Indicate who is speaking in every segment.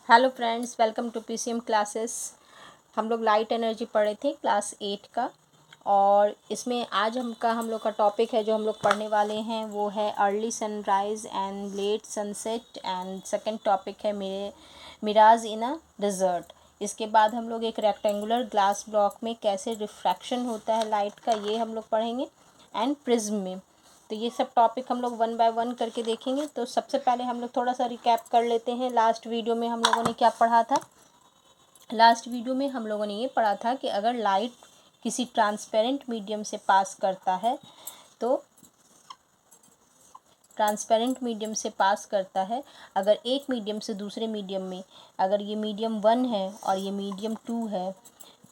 Speaker 1: Hello friends, welcome to PCM classes. हम लोग light energy पढ़े थे क्लास 8 का। और इसमें आज हम लोग का टॉपिक है जो हम लोग पढ़ने वाले हैं वो है early sunrise and let sunset. And second topic है मिराज इन अ डिज़र्ट। इसके बाद हम लोग एक रेक्टेंगुलर ग्लास ब्लॉक में कैसे रिफ्रैक्शन होता है लाइट का, ये हम लोग पढ़ेंगे। एंड प्रिज्म में। तो ये सब टॉपिक हम लोग वन बाय वन करके देखेंगे। तो सबसे पहले हम लोग थोड़ा सा रिकैप कर लेते हैं। लास्ट वीडियो में हम लोगों ने क्या पढ़ा था। लास्ट वीडियो में हम लोगों ने ये पढ़ा था कि अगर लाइट किसी ट्रांसपेरेंट मीडियम से पास करता है तो अगर एक मीडियम से दूसरे मीडियम में, अगर ये मीडियम 1 है और ये मीडियम 2 है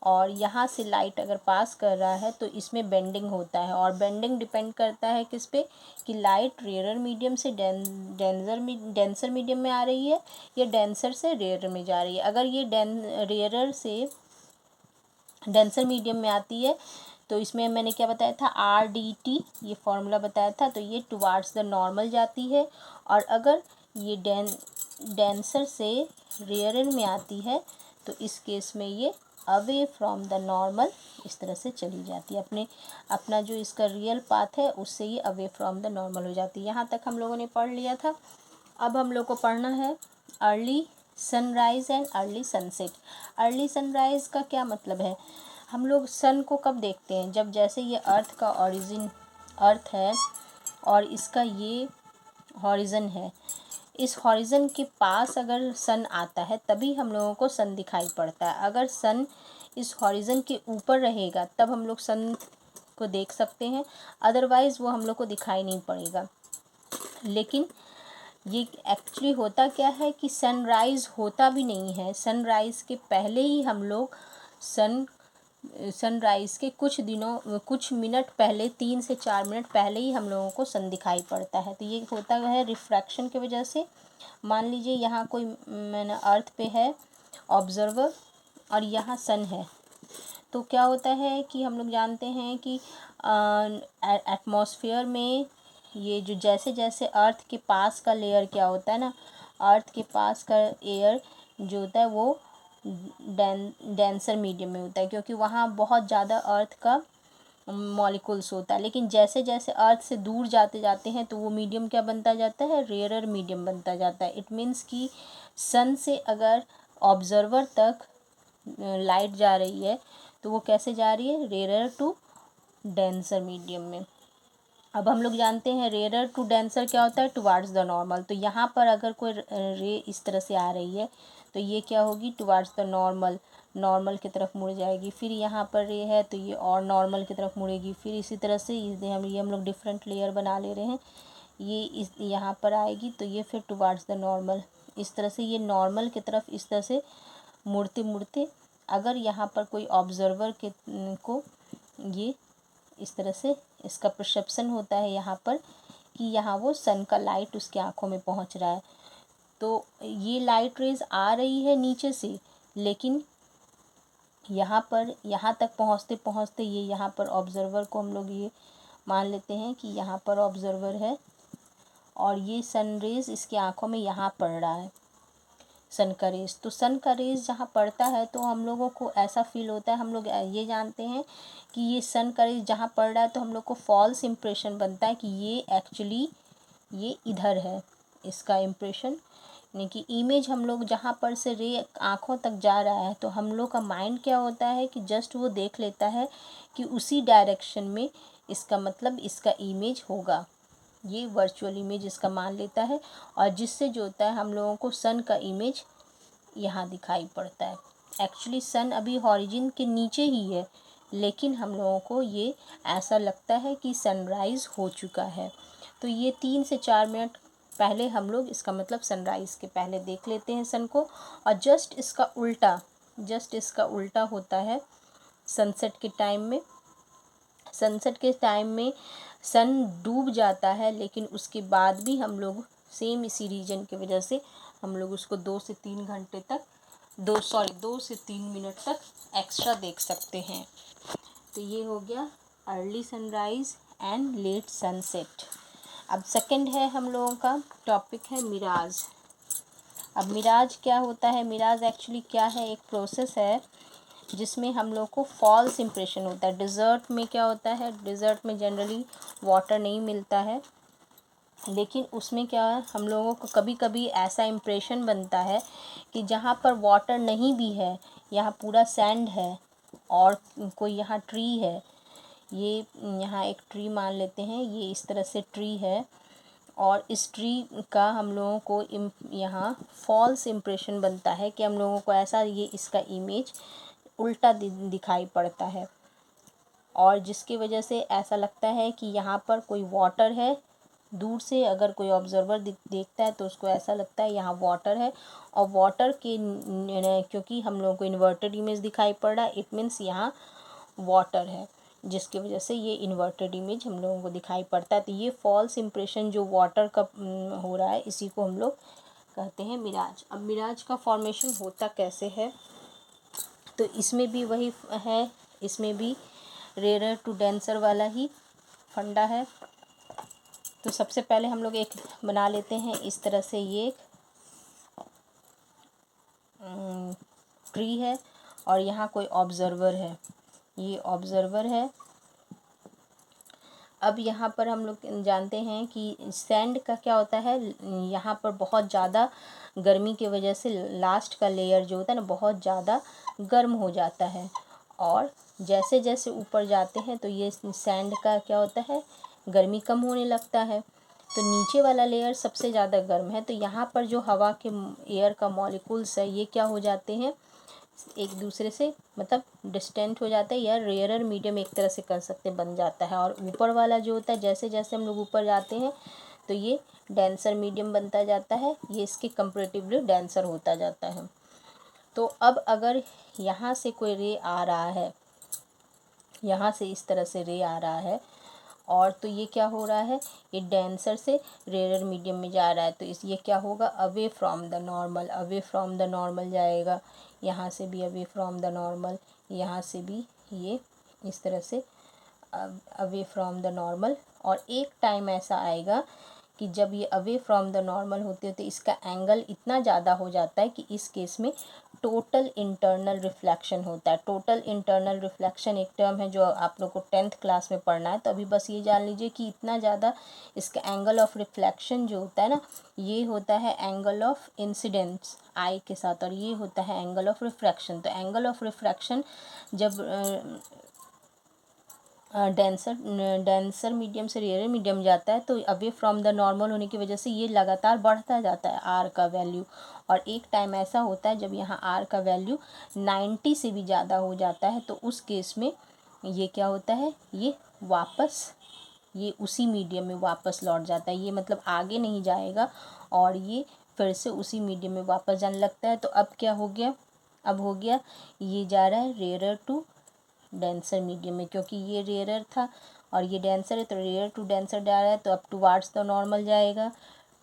Speaker 1: और यहाँ से लाइट अगर पास कर रहा है तो इसमें बेंडिंग होता है। और बेंडिंग डिपेंड करता है किस पे, कि लाइट रेयर मीडियम से डेंसर मीडियम में आ रही है या डेंसर से रेयर में जा रही है। अगर ये रेयरर से डेंसर मीडियम में आती है तो इसमें मैंने क्या बताया था, RDT ये फॉर्मूला बताया था। तो ये टुवार्ड्स द नॉर्मल जाती है। और अगर ये डेंसर से रेयर में आती है तो इस केस में ये अवे फ्रॉम द नॉर्मल इस तरह से चली जाती है। अपना जो इसका रियल पाथ है उससे ये अवे फ्रॉम द नॉर्मल हो जाती है। यहाँ तक हम लोगों ने पढ़ लिया था। अब हम लोग को पढ़ना है early sunrise and early sunset. Early sunrise का क्या मतलब है, हम लोग सन को कब देखते हैं, जब जैसे ये अर्थ का ओरिजिन अर्थ है और इसका ये हॉरिज़न है, इस हॉरिज़न के पास अगर सन आता है तभी हम लोगों को सन दिखाई पड़ता है। अगर सन इस हॉरिज़न के ऊपर रहेगा तब हम लोग सन को देख सकते हैं, अदरवाइज़ वो हम लोग को दिखाई नहीं पड़ेगा। लेकिन ये एक्चुअली होता क्या है कि सनराइज़ होता भी नहीं है। सनराइज़ के पहले ही हम लोग सनराइज़ के कुछ मिनट पहले, 3 से 4 मिनट पहले ही हम लोगों को सन दिखाई पड़ता है। तो ये होता है रिफ्रैक्शन की वजह से। मान लीजिए यहाँ कोई मैंने अर्थ पे है ऑब्जर्वर और यहाँ सन है, तो क्या होता है कि हम लोग जानते हैं कि एटमॉस्फेयर में ये जो जैसे जैसे अर्थ के पास का लेयर क्या होता है ना, अर्थ के पास का एयर जो होता है वो डेंसर मीडियम में होता है, क्योंकि वहाँ बहुत ज़्यादा अर्थ का मॉलिक्यूल्स होता है। लेकिन जैसे जैसे अर्थ से दूर जाते जाते हैं तो वो मीडियम क्या बनता जाता है, रेयरर मीडियम बनता जाता है। इट मीन्स कि सन से अगर ऑब्जर्वर तक लाइट जा रही है तो वो कैसे जा रही है, रेयरर टू डेंसर मीडियम में। अब हम लोग जानते हैं रेयरर टू डेंसर क्या होता है, टुवार्ड्स द नॉर्मल। तो यहाँ पर अगर कोई रे इस तरह से आ रही है तो ये क्या होगी, टुवार्ड्स द नॉर्मल की तरफ मुड़ जाएगी। फिर यहाँ पर रे है तो ये और नॉर्मल की तरफ मुड़ेगी। फिर इसी तरह से हम लोग डिफरेंट लेयर बना ले रहे हैं। ये इस यहाँ पर आएगी तो ये फिर टुवार्ड्स द नॉर्मल, इस तरह से ये नॉर्मल की तरफ इस तरह से मुड़ते मुड़ते, अगर यहाँ पर कोई ऑब्जर्वर को ये इस तरह से इसका परसेप्शन होता है यहाँ पर कि यहाँ वो सन का लाइट उसके आँखों में पहुँच रहा है, तो ये लाइट रेज आ रही है नीचे से, लेकिन यहाँ पर यहाँ तक पहुँचते पहुँचते ये यहाँ पर ऑब्जर्वर को हम लोग ये मान लेते हैं कि यहाँ पर ऑब्जर्वर है और ये सन रेज इसकी आँखों में यहाँ पड़ रहा है, सन का रेज। तो सन का रेज जहाँ पड़ता है तो हम लोगों को ऐसा फील होता है, हम लोग ये जानते हैं कि ये सन का रेज जहाँ पड़ रहा है तो हम लोग को फॉल्स इम्प्रेशन बनता है कि ये एक्चुअली ये इधर है, इसका इम्प्रेशन यानी कि इमेज हम लोग जहाँ पर से रे आँखों तक जा रहा है तो हम लोग का माइंड क्या होता है कि जस्ट वो देख लेता है कि उसी डायरेक्शन में इसका मतलब इसका इमेज होगा, ये वर्चुअल इमेज इसका मान लेता है। और जिससे जो होता है हम लोगों को सन का इमेज यहाँ दिखाई पड़ता है। एक्चुअली सन अभी हॉरिजिन के नीचे ही है, लेकिन हम लोगों को ये ऐसा लगता है कि सनराइज़ हो चुका है। तो ये 3 से 4 मिनट पहले हम लोग इसका मतलब सनराइज़ के पहले देख लेते हैं सन को। और जस्ट इसका उल्टा होता है सनसेट के टाइम में। सनसेट के टाइम में सन डूब जाता है, लेकिन उसके बाद भी हम लोग सेम इसी रीजन की वजह से हम लोग उसको 2 से 3 घंटे तक 2 से 3 मिनट तक एक्स्ट्रा देख सकते हैं। तो ये हो गया early sunrise and let sunset. अब सेकंड है हम लोगों का टॉपिक है मिराज। अब मिराज क्या होता है, मिराज एक्चुअली क्या है, एक प्रोसेस है जिसमें हम लोग को फॉल्स इम्प्रेशन होता है। डिज़र्ट में क्या होता है, डिज़र्ट में जनरली वाटर नहीं मिलता है, लेकिन उसमें क्या है, हम लोगों को कभी कभी ऐसा इम्प्रेशन बनता है कि जहाँ पर वाटर नहीं भी है, यहाँ पूरा सैंड है और कोई यहाँ ट्री है, ये यहाँ एक ट्री मान लेते हैं, ये इस तरह से ट्री है और इस ट्री का हम लोगों को यहाँ फॉल्स इम्प्रेशन बनता है कि हम लोगों को ऐसा ये इसका इमेज उल्टा दिखाई पड़ता है, और जिसकी वजह से ऐसा लगता है कि यहाँ पर कोई वाटर है। दूर से अगर कोई ऑब्जर्वर देखता है तो उसको ऐसा लगता है यहाँ वाटर है, और वाटर के क्योंकि हम लोगों को इन्वर्टेड इमेज दिखाई पड़ रहा है, इट मीन्स यहाँ वाटर है, जिसकी वजह से ये इन्वर्टेड इमेज हम लोगों को दिखाई पड़ता है। तो ये फॉल्स इम्प्रेशन जो वाटर का हो रहा है, इसी को हम लोग कहते हैं मिराज। अब मिराज का फॉर्मेशन होता कैसे है, तो इसमें भी वही है, इसमें भी रेयर टू डेंसर वाला ही फंडा है। तो सबसे पहले हम लोग एक बना लेते हैं इस तरह से, ये एक ट्री है और यहाँ कोई ऑब्जर्वर है, ये ऑब्जर्वर है। अब यहाँ पर हम लोग जानते हैं कि सैंड का क्या होता है, यहाँ पर बहुत ज़्यादा गर्मी की वजह से लास्ट का लेयर जो होता है ना बहुत ज़्यादा गर्म हो जाता है, और जैसे जैसे ऊपर जाते हैं तो ये सैंड का क्या होता है, गर्मी कम होने लगता है। तो नीचे वाला लेयर सबसे ज़्यादा गर्म है, तो यहाँ पर जो हवा के एयर का मॉलिक्यूल्स है ये क्या हो जाते हैं, एक दूसरे से मतलब डिस्टेंट हो जाता है, या रेयरर मीडियम एक तरह से कर सकते बन जाता है। और ऊपर वाला जो होता है, जैसे जैसे हम लोग ऊपर जाते हैं तो ये डेंसर मीडियम बनता जाता है, ये इसके कंपैरेटिवली डेंसर होता जाता है। तो अब अगर यहाँ से कोई रे आ रहा है, यहाँ से इस तरह से रे आ रहा है, और तो ये क्या हो रहा है, ये डेंसर से रेयर मीडियम में जा रहा है, तो इस ये क्या होगा, away from the normal, away from the normal जाएगा, यहाँ से भी अवे फ्रॉम द नॉर्मल, यहाँ से भी ये इस तरह से अवे फ्रॉम द नॉर्मल। और एक टाइम ऐसा आएगा कि जब ये अवे फ्रॉम द नॉर्मल होते होते इसका एंगल इतना ज़्यादा हो जाता है कि इस केस में टोटल इंटरनल रिफ्लेक्शन होता है। टोटल इंटरनल रिफ्लेक्शन एक टर्म है जो आप लोग को 10th क्लास में पढ़ना है, तो अभी बस ये जान लीजिए कि इतना ज़्यादा इसका एंगल ऑफ रिफ्लेक्शन जो होता है ना, ये होता है एंगल ऑफ इंसिडेंस आई के साथ, और ये होता है एंगल ऑफ रिफ्रैक्शन। तो एंगल ऑफ रिफ्रैक्शन जब डेंसर मीडियम से रेयर मीडियम जाता है तो अवे फ्रॉम द नॉर्मल होने की वजह से ये लगातार बढ़ता जाता है आर का वैल्यू, और एक टाइम ऐसा होता है जब यहाँ आर का वैल्यू 90 से भी ज़्यादा हो जाता है, तो उस केस में ये क्या होता है, ये वापस ये उसी मीडियम में वापस लौट जाता है, ये मतलब आगे नहीं जाएगा और ये फिर से उसी मीडियम में वापस जाने लगता है। तो अब क्या हो गया, अब हो गया ये जा रहा है रेयर टू डेंसर मीडियम में, क्योंकि ये रेयर था और ये डेंसर है, तो रेयर टू डेंसर जा रहा है, तो अब टुवार्ड्स द नॉर्मल जाएगा,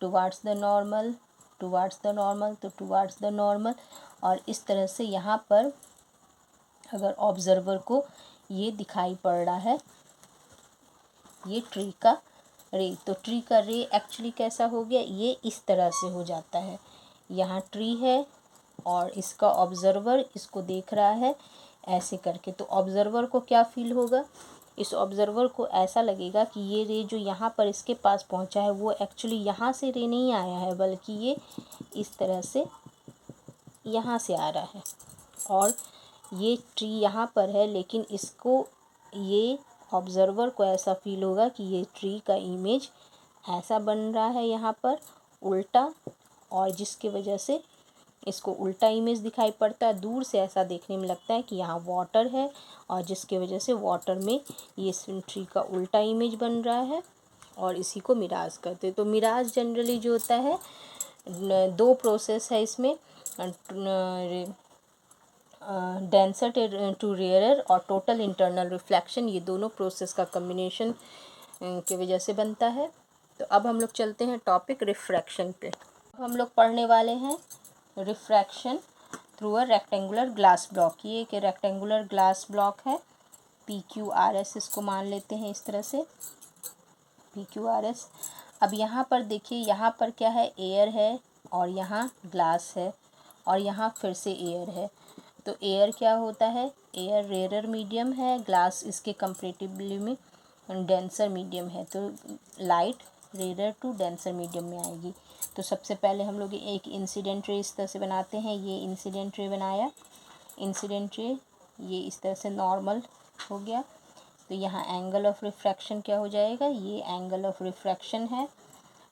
Speaker 1: towards the normal, towards the normal, तो टुवार्ड्स द नॉर्मल। और इस तरह से यहाँ पर अगर ऑब्जर्वर को ये दिखाई पड़ रहा है, ये ट्री का रे, तो ट्री का रे एक्चुअली कैसा हो गया, ये इस तरह से हो जाता है, यहाँ ट्री है और इसका ऑब्जर्वर इसको देख रहा है ऐसे करके, तो ऑब्जर्वर को क्या फील होगा, इस ऑब्जर्वर को ऐसा लगेगा कि ये रे जो यहाँ पर इसके पास पहुँचा है वो एक्चुअली यहाँ से रे नहीं आया है, बल्कि ये इस तरह से यहाँ से आ रहा है, और ये ट्री यहाँ पर है, लेकिन इसको ये ऑब्जर्वर को ऐसा फील होगा कि ये ट्री का इमेज ऐसा बन रहा है यहाँ पर उल्टा, और जिसकी वजह से इसको उल्टा इमेज दिखाई पड़ता है। दूर से ऐसा देखने में लगता है कि यहाँ वाटर है, और जिसकी वजह से वाटर में ये ट्री का उल्टा इमेज बन रहा है, और इसी को मिराज कहते हैं। तो मिराज जनरली जो होता है, दो प्रोसेस है इसमें, डेंसर टू रेयरर और टोटल इंटरनल रिफ्लेक्शन, ये दोनों प्रोसेस का कम्बिनेशन की वजह से बनता है। तो अब हम लोग चलते हैं टॉपिक रिफ्रैक्शन पे। हम लोग पढ़ने वाले हैं refraction through a rectangular glass block. ये एक रेक्टेंगुलर ग्लास ब्लॉक है, PQRS इसको मान लेते हैं इस तरह से, PQRS। अब यहाँ पर देखिए, यहाँ पर क्या है, एयर है और यहाँ ग्लास है और यहाँ फिर से एयर है। तो एयर क्या होता है, एयर रेयर मीडियम है, ग्लास इसके कंपेरेटिवली में डेंसर मीडियम है। तो light rarer to denser medium में आएगी। तो सबसे पहले हम लोग एक इंसिडेंट रे इस तरह से बनाते हैं। ये इंसिडेंट रे बनाया, इंसिडेंट रे ये इस तरह से नॉर्मल हो गया। तो यहाँ एंगल ऑफ रिफ्रैक्शन क्या हो जाएगा, ये एंगल ऑफ रिफ्रैक्शन है।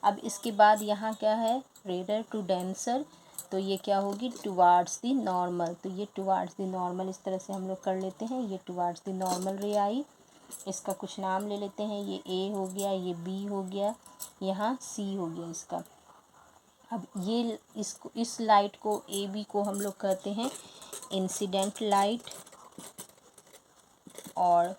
Speaker 1: अब इसके बाद यहाँ क्या है, रेयर टू डेंसर, तो ये क्या होगी, टुवार्ड्स दी नॉर्मल। तो ये टुवार्ड्स दी नॉर्मल इस तरह से हम लोग कर लेते हैं। ये टुवार्ड्स दी नॉर्मल रे आई, इसका कुछ नाम ले लेते हैं। ये ए हो गया, ये बी हो गया, यहाँ सी हो गया इसका। अब ये इस लाइट को ए बी को हम लोग कहते हैं इंसिडेंट लाइट, और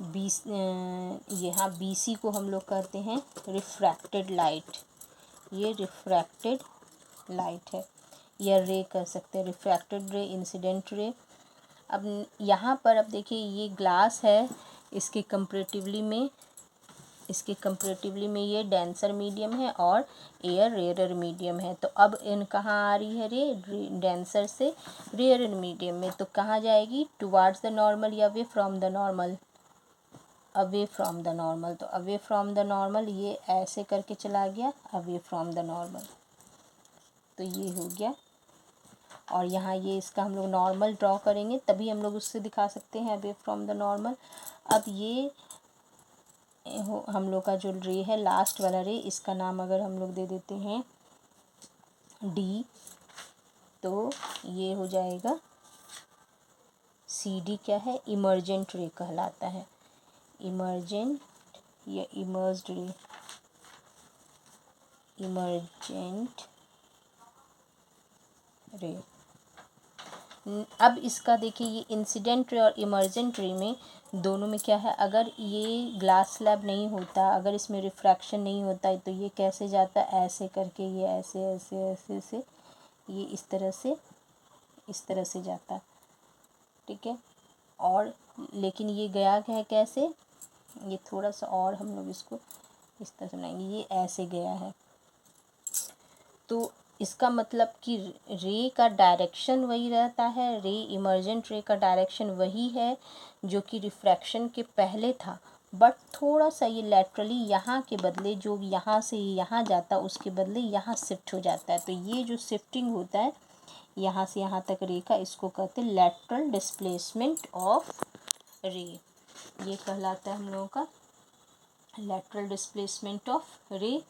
Speaker 1: यहाँ बी सी को हम लोग कहते हैं रिफ्रैक्टेड लाइट। ये रिफ्रैक्टेड लाइट है, या रे कह सकते हैं, रिफ्रैक्टेड रे, इंसिडेंट रे। अब यहाँ पर अब देखिए ये ग्लास है, इसके कंपैरेटिवली में ये डेंसर मीडियम है और एयर रेयर मीडियम है। तो अब इन कहाँ आ रही है रे, डेंसर से रेयर मीडियम में। तो कहाँ जाएगी, टुवार्ड्स द नॉर्मल या away from the normal, away from the normal. तो अवे फ्रॉम द नॉर्मल ये ऐसे करके चला गया अवे फ्रॉम द नॉर्मल, तो ये हो गया। और यहाँ ये इसका हम लोग नॉर्मल ड्रॉ करेंगे तभी हम लोग उससे दिखा सकते हैं अवे फ्रॉम द नॉर्मल। अब ये हम लोग का जो रे है, लास्ट वाला रे, इसका नाम अगर हम लोग दे देते हैं डी, तो ये हो जाएगा सी डी, क्या है, इमर्जेंट रे कहलाता है। इमर्जेंट या इमर्ज्ड रे, इमर्जेंट रे। अब इसका देखिए ये इंसिडेंट रे और इमर्जेंट रे में दोनों में क्या है, अगर ये ग्लास स्लैब नहीं होता, अगर इसमें रिफ्रैक्शन नहीं होता है, तो ये कैसे जाता, ऐसे करके, ये ऐसे ऐसे ऐसे ऐसे, ये इस तरह से जाता, ठीक है। और लेकिन ये गया है कैसे, ये थोड़ा सा और हम लोग इसको इस तरह से बनाएंगे, ये ऐसे गया है। तो इसका मतलब कि रे का डायरेक्शन वही रहता है, रे इमर्जेंट रे का डायरेक्शन वही है जो कि रिफ्रैक्शन के पहले था, बट थोड़ा सा ये लैटरली यहाँ के बदले, जो यहाँ से यहाँ जाता उसके बदले यहाँ शिफ्ट हो जाता है। तो ये जो शिफ्टिंग होता है यहाँ से यहाँ तक रे का, इसको कहते हैं लैटरल डिस्प्लेसमेंट ऑफ रे। ये कहलाता है हम लोगों का लैटरल डिस्प्लेसमेंट ऑफ रे,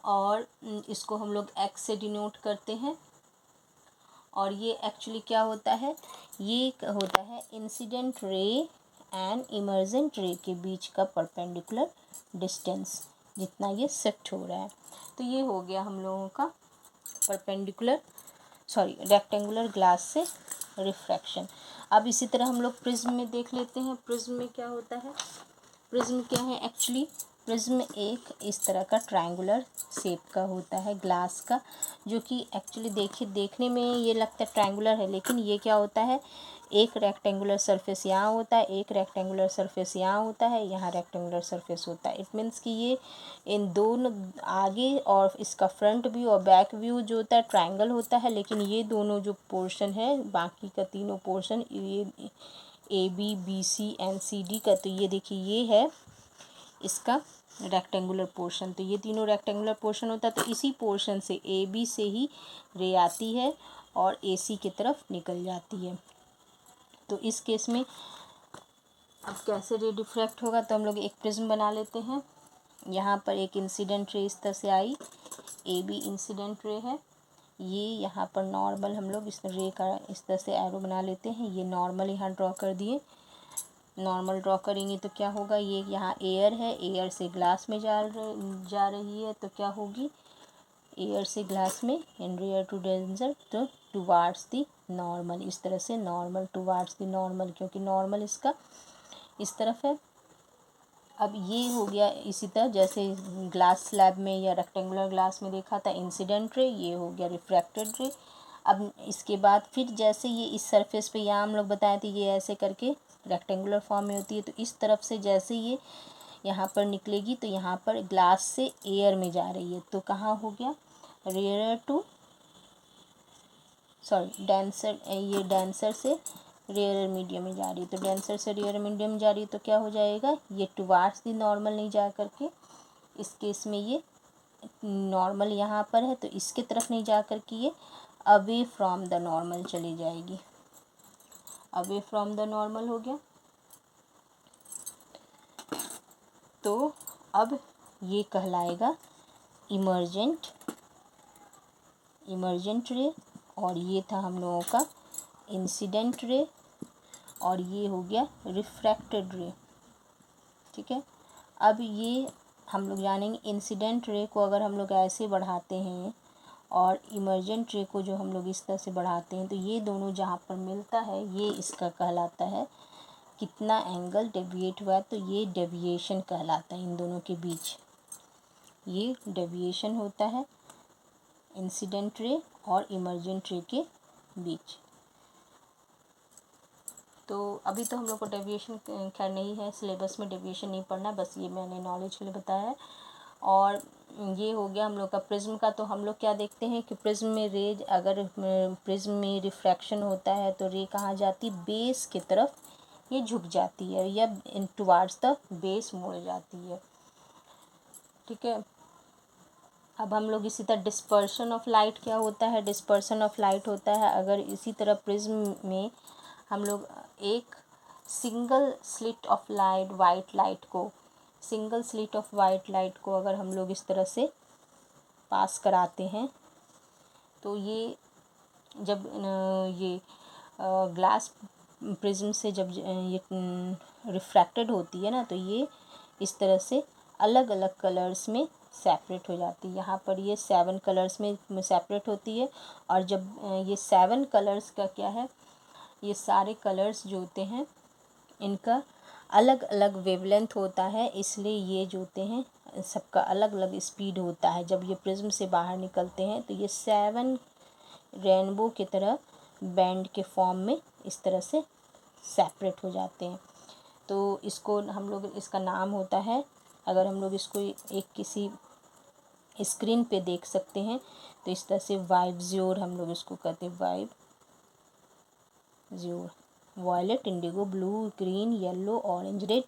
Speaker 1: और इसको हम लोग एक्स से डिनोट करते हैं। और ये एक्चुअली क्या होता है, ये होता है इंसिडेंट रे एंड इमर्जेंट रे के बीच का परपेंडिकुलर डिस्टेंस, जितना ये शिफ्ट हो रहा है। तो ये हो गया हम लोगों का रेक्टेंगुलर ग्लास से रिफ्रैक्शन। अब इसी तरह हम लोग प्रिज्म में देख लेते हैं। प्रिज्म में क्या होता है, प्रिज्म क्या है एक्चुअली, प्रिज्म एक इस तरह का ट्रायंगुलर शेप का होता है ग्लास का, जो कि एक्चुअली देखने में ये लगता है ट्रायंगुलर है, लेकिन ये क्या होता है, एक रेक्टेंगुलर सरफेस यहाँ होता है, एक रेक्टेंगुलर सरफेस यहाँ होता है, यहाँ रेक्टेंगुलर सरफेस होता है। इट मीन्स कि ये इन दोनों आगे और इसका फ्रंट व्यू और बैक व्यू जो होता है ट्रायंगल होता है, लेकिन ये दोनों जो पोर्शन है, बाकी का तीनों पोर्शन, ये A B B C and C D का, तो ये देखिए ये है इसका रेक्टेंगुलर पोर्शन। तो ये तीनों रेक्टेंगुलर पोर्शन होता है, तो इसी पोर्शन से ए बी से ही रे आती है और ए सी की तरफ निकल जाती है। तो इस केस में अब कैसे रे डिफ्रैक्ट होगा, तो हम लोग एक प्रिज्म बना लेते हैं। यहाँ पर एक इंसिडेंट रे इस तरह से आई, ए बी इंसिडेंट रे है, ये यहाँ पर नॉर्मल हम लोग इस रे का इस तरह से एरो बना लेते हैं। ये नॉर्मल यहाँ ड्रॉ कर दिए। नॉर्मल ड्रॉ करेंगे तो क्या होगा, ये यहाँ एयर है, एयर से ग्लास में जा रही है, तो क्या होगी, एयर से ग्लास में इन रेयर टू डेंसर, तो टुवार्ड्स दी नॉर्मल, इस तरह से नॉर्मल टुवार्ड्स दी नॉर्मल, क्योंकि नॉर्मल इसका इस तरफ है। अब ये हो गया इसी तरह जैसे ग्लास स्लैब में या रेक्टेंगुलर ग्लास में देखा था इंसिडेंट रे, ये हो गया रिफ्रैक्टेड रे। अब इसके बाद फिर जैसे ये इस सरफेस पे यहाँ हम लोग बताए थे, ये ऐसे करके रेक्टेंगुलर फॉर्म में होती है, तो इस तरफ से जैसे ये यहाँ पर निकलेगी, तो यहाँ पर ग्लास से एयर में जा रही है, तो कहाँ हो गया, रेयर टू डेंसर, ये डेंसर से रेयर मीडियम में जा रही है, तो डेंसर से रेयर मीडियम जा रही है तो क्या हो जाएगा, ये टुवार्ड्स दी नॉर्मल नहीं जा करके, इस केस में ये नॉर्मल यहाँ पर है तो इसके तरफ नहीं जा करके ये अवे फ्रॉम द नॉर्मल चली जाएगी, अवे फ्रॉम द नॉर्मल हो गया। तो अब ये कहलाएगा इमर्जेंट रे, और ये था हम लोगों का इंसिडेंट रे, और ये हो गया रिफ्रैक्टेड रे। ठीक है, अब ये हम लोग जानेंगे इंसिडेंट रे को अगर हम लोग ऐसे बढ़ाते हैं और इमर्जेंट रे को जो हम लोग इस तरह से बढ़ाते हैं, तो ये दोनों जहाँ पर मिलता है ये इसका कहलाता है कितना एंगल डेविएट हुआ है, तो ये डेविएशन कहलाता है इन दोनों के बीच, ये डेविएशन होता है इंसिडेंट रे और इमर्जेंट रे के बीच। तो अभी तो हम लोग को डेविएशन खैर नहीं है, सिलेबस में डेविएशन नहीं पढ़ना, बस ये मैंने नॉलेज के लिए बताया है। और ये हो गया हम लोग का प्रिज्म का। तो हम लोग क्या देखते हैं कि प्रिज्म में रेज, अगर प्रिज्म में रिफ्रैक्शन होता है तो रे कहाँ जाती, बेस की तरफ ये झुक जाती है या टुवार्ड्स द बेस मुड़ जाती है। ठीक है, अब हम लोग इसी तरह डिस्पर्शन ऑफ लाइट क्या होता है, डिस्पर्शन ऑफ लाइट होता है अगर इसी तरह प्रिज्म में हम लोग एक single slit of light, white light को, single slit of white light को अगर हम लोग इस तरह से पास कराते हैं तो ये जब ये ग्लास प्रिज्म से जब ये रिफ्रैक्टेड होती है ना, तो ये इस तरह से अलग अलग कलर्स में सेपरेट हो जाती है। यहाँ पर ये 7 कलर्स में सेपरेट होती है, और जब ये 7 कलर्स का क्या है, ये सारे कलर्स जो होते हैं इनका अलग अलग वेवलेंथ होता है, इसलिए ये जो होते हैं सबका अलग अलग स्पीड होता है। जब ये प्रिज्म से बाहर निकलते हैं तो ये 7 रेनबो की तरह बैंड के फॉर्म में इस तरह से सेपरेट हो जाते हैं। तो इसको हम लोग, इसका नाम होता है, अगर हम लोग इसको एक किसी स्क्रीन पे देख सकते हैं तो इस तरह से वाइब्ज्योर हम लोग इसको कहते हैं, VIBGYOR, violet, indigo, blue, green, yellow, orange, red,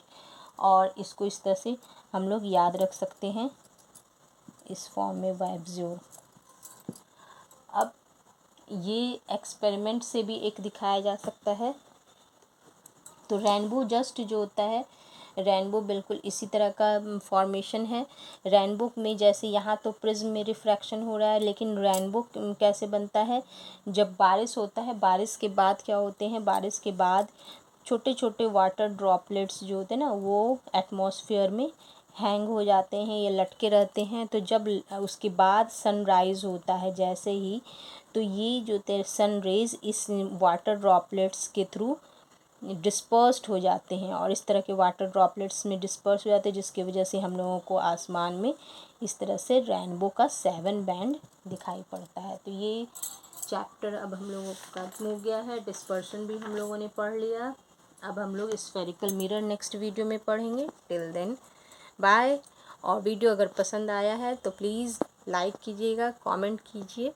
Speaker 1: और इसको इस तरह से हम लोग याद रख सकते हैं इस फॉर्म में, वाइब्ज्योर। अब ये एक्सपेरिमेंट से भी एक दिखाया जा सकता है। तो रेनबो जस्ट जो होता है, रेनबो बिल्कुल इसी तरह का फॉर्मेशन है। रेनबो में जैसे यहाँ तो प्रिज्म में रिफ्रैक्शन हो रहा है, लेकिन रेनबो कैसे बनता है, जब बारिश होता है, बारिश के बाद क्या होते हैं, बारिश के बाद छोटे छोटे वाटर ड्रॉपलेट्स जो होते हैं ना, वो एटमॉस्फेयर में हैंग हो जाते हैं या लटके रहते हैं। तो जब उसके बाद सनराइज़ होता है जैसे ही, तो ये जो सन रेज इस वाटर ड्रॉपलेट्स के थ्रू डिस्पर्स्ड हो जाते हैं, और इस तरह के वाटर ड्रॉपलेट्स में डिस्पर्स हो जाते हैं, जिसकी वजह से हम लोगों को आसमान में इस तरह से रेनबो का 7 बैंड दिखाई पड़ता है। तो ये चैप्टर अब हम लोगों को खत्म हो गया है, डिस्पर्शन भी हम लोगों ने पढ़ लिया। अब हम लोग स्फेरिकल मिरर नेक्स्ट वीडियो में पढ़ेंगे। Till then bye. और वीडियो अगर पसंद आया है तो प्लीज़ लाइक कीजिएगा, कमेंट कीजिए